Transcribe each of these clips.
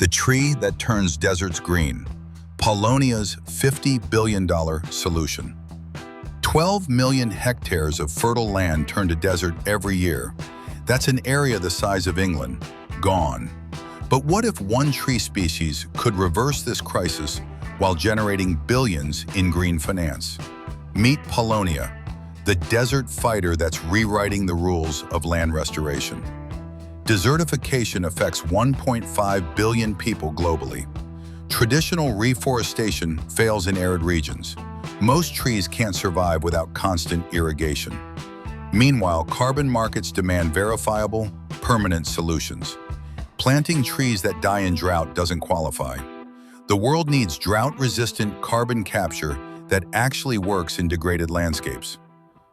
The tree that turns deserts green. Paulownia's $50 billion solution. 12 million hectares of fertile land turn to desert every year. That's an area the size of England, gone. But what if one tree species could reverse this crisis while generating billions in green finance? Meet Paulownia, the desert fighter that's rewriting the rules of land restoration. Desertification affects 1.5 billion people globally. Traditional reforestation fails in arid regions. Most trees can't survive without constant irrigation. Meanwhile, carbon markets demand verifiable, permanent solutions. Planting trees that die in drought doesn't qualify. The world needs drought-resistant carbon capture that actually works in degraded landscapes.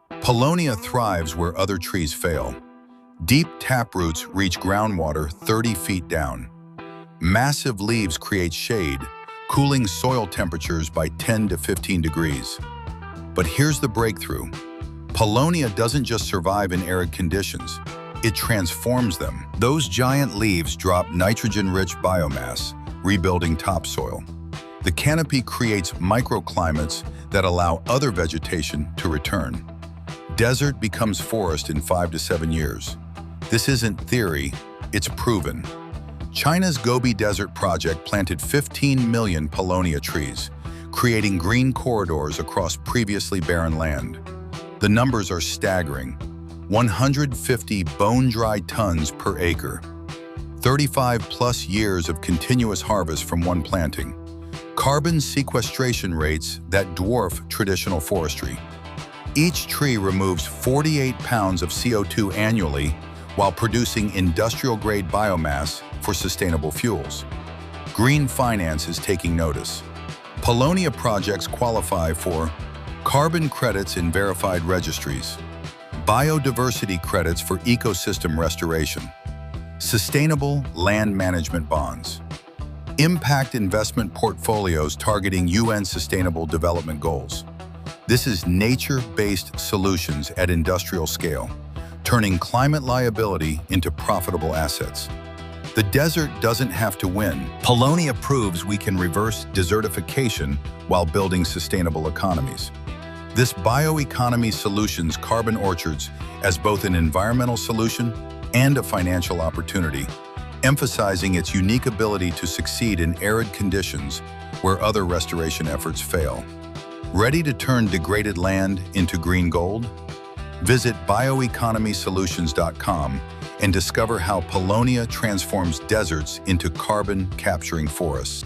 Paulownia thrives where other trees fail. Deep taproots reach groundwater 30 feet down. Massive leaves create shade, cooling soil temperatures by 10 to 15 degrees. But here's the breakthrough. Paulownia doesn't just survive in arid conditions, it transforms them. Those giant leaves drop nitrogen-rich biomass, rebuilding topsoil. The canopy creates microclimates that allow other vegetation to return. Desert becomes forest in 5 to 7 years. This isn't theory, it's proven. China's Gobi Desert project planted 15 million Paulownia trees, creating green corridors across previously barren land. The numbers are staggering: 150 bone-dry tons per acre, 35+ years of continuous harvest from one planting, carbon sequestration rates that dwarf traditional forestry. Each tree removes 48 pounds of CO2 annually while producing industrial-grade biomass for sustainable fuels. Green finance is taking notice. Paulownia projects qualify for carbon credits in verified registries, biodiversity credits for ecosystem restoration, sustainable land management bonds, impact investment portfolios targeting UN Sustainable Development Goals. This is nature-based solutions at industrial scale, turning climate liability into profitable assets. The desert doesn't have to win. Paulownia proves we can reverse desertification while building sustainable economies. This bioeconomy solutions carbon orchards as both an environmental solution and a financial opportunity, emphasizing its unique ability to succeed in arid conditions where other restoration efforts fail. Ready to turn degraded land into green gold? Visit bioeconomysolutions.com and discover how Paulownia transforms deserts into carbon-capturing forests.